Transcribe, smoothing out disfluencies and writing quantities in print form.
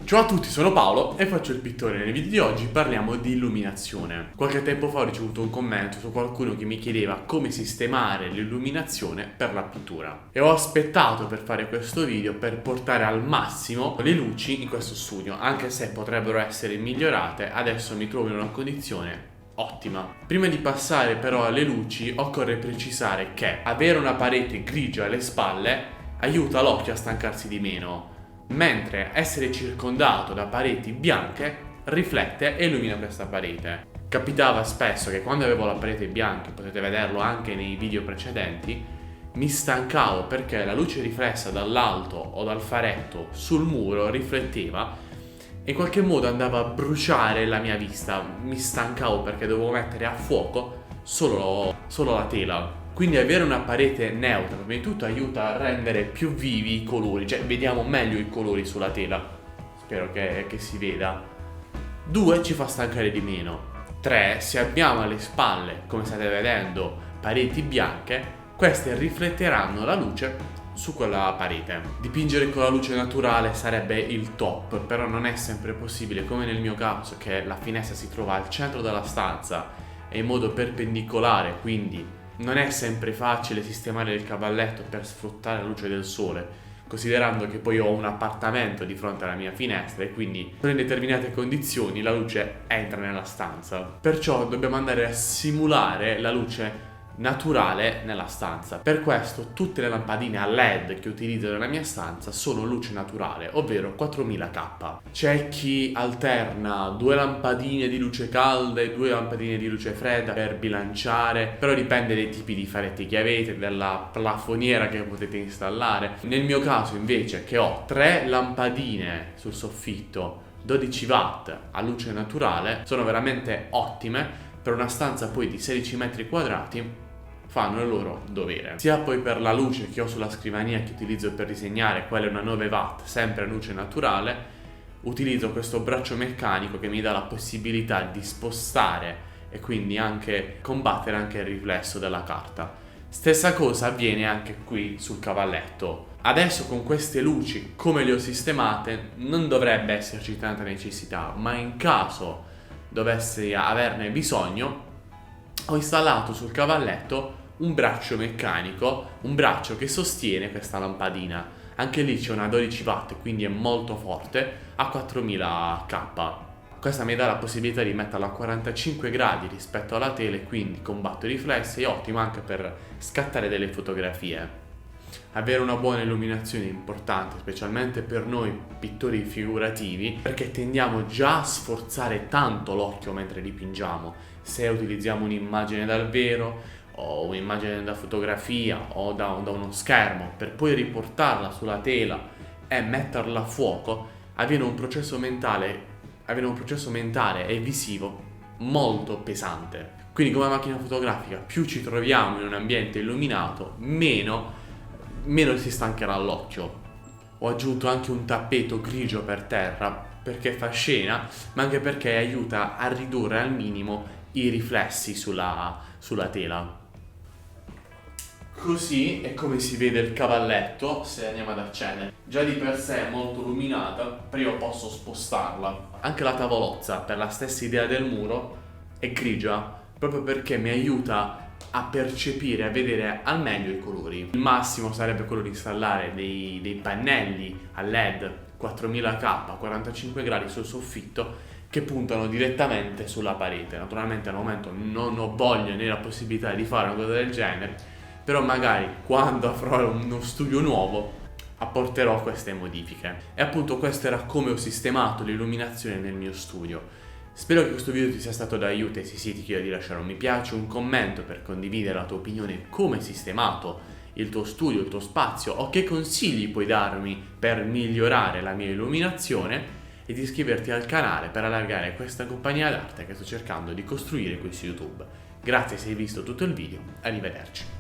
Ciao a tutti, sono Paolo e faccio il pittore. Nel video di oggi parliamo di illuminazione. Qualche tempo fa ho ricevuto un commento su qualcuno che mi chiedeva come sistemare l'illuminazione per la pittura e ho aspettato per fare questo video per portare al massimo le luci in questo studio, anche se potrebbero essere migliorate. Adesso mi trovo in una condizione ottima. Prima di passare però alle luci occorre precisare che avere una parete grigia alle spalle aiuta l'occhio a stancarsi di meno, mentre essere circondato da pareti bianche riflette e illumina questa parete. Capitava spesso che quando avevo la parete bianca, potete vederlo anche nei video precedenti, mi stancavo perché la luce riflessa dall'alto o dal faretto sul muro rifletteva e in qualche modo andava a bruciare la mia vista. Mi stancavo perché dovevo mettere a fuoco solo la tela. Quindi avere una parete neutra, prima di tutto, aiuta a rendere più vivi i colori, cioè vediamo meglio i colori sulla tela. Spero che si veda. 2, ci fa stancare di meno. 3, se abbiamo alle spalle, come state vedendo, pareti bianche, queste rifletteranno la luce su quella parete. Dipingere con la luce naturale sarebbe il top, però non è sempre possibile, come nel mio caso, che la finestra si trova al centro della stanza e in modo perpendicolare, quindi non è sempre facile sistemare il cavalletto per sfruttare la luce del sole, considerando che poi ho un appartamento di fronte alla mia finestra e quindi in determinate condizioni la luce entra nella stanza. Perciò dobbiamo andare a simulare la luce naturale nella stanza. Per questo tutte le lampadine a LED che utilizzo nella mia stanza sono luce naturale, ovvero 4000K. C'è chi alterna 2 lampadine di luce calda e 2 lampadine di luce fredda per bilanciare, però dipende dai tipi di faretti che avete, dalla plafoniera che potete installare. Nel mio caso invece, che ho 3 lampadine sul soffitto 12 watt a luce naturale, sono veramente ottime per una stanza poi di 16 metri quadrati. Fanno il loro dovere. Sia poi per la luce che ho sulla scrivania che utilizzo per disegnare, quella è una 9 watt, sempre a luce naturale, utilizzo questo braccio meccanico che mi dà la possibilità di spostare e quindi anche combattere anche il riflesso della carta. Stessa cosa avviene anche qui sul cavalletto. Adesso con queste luci, come le ho sistemate, non dovrebbe esserci tanta necessità, ma in caso dovessi averne bisogno, ho installato sul cavalletto un braccio meccanico, un braccio che sostiene questa lampadina. Anche lì c'è una 12 watt, quindi è molto forte, a 4000K. Questa mi dà la possibilità di metterla a 45 gradi rispetto alla tele, quindi combatto i riflessi, è ottimo anche per scattare delle fotografie. Avere una buona illuminazione è importante, specialmente per noi pittori figurativi, perché tendiamo già a sforzare tanto l'occhio mentre dipingiamo. Se utilizziamo un'immagine dal vero o un'immagine da fotografia o da uno schermo per poi riportarla sulla tela e metterla a fuoco, avviene un processo mentale e visivo molto pesante. Quindi come macchina fotografica, più ci troviamo in un ambiente illuminato, meno si stancherà l'occhio. Ho aggiunto anche un tappeto grigio per terra perché fa scena, ma anche perché aiuta a ridurre al minimo i riflessi sulla tela. Così è come si vede il cavalletto se andiamo ad accendere. Già di per sé è molto illuminata, però io posso spostarla. Anche la tavolozza, per la stessa idea del muro, è grigia, proprio perché mi aiuta a percepire, a vedere al meglio i colori. Il massimo sarebbe quello di installare dei pannelli a LED 4000K a 45 gradi sul soffitto che puntano direttamente sulla parete. Naturalmente al momento non ho voglia né la possibilità di fare una cosa del genere, però magari quando avrò uno studio nuovo apporterò queste modifiche. E appunto questo era come ho sistemato l'illuminazione nel mio studio. Spero che questo video ti sia stato d'aiuto e se sì ti chiedo di lasciare un mi piace, un commento per condividere la tua opinione, come hai sistemato il tuo studio, il tuo spazio o che consigli puoi darmi per migliorare la mia illuminazione e di iscriverti al canale per allargare questa compagnia d'arte che sto cercando di costruire qui su YouTube. Grazie se hai visto tutto il video, arrivederci.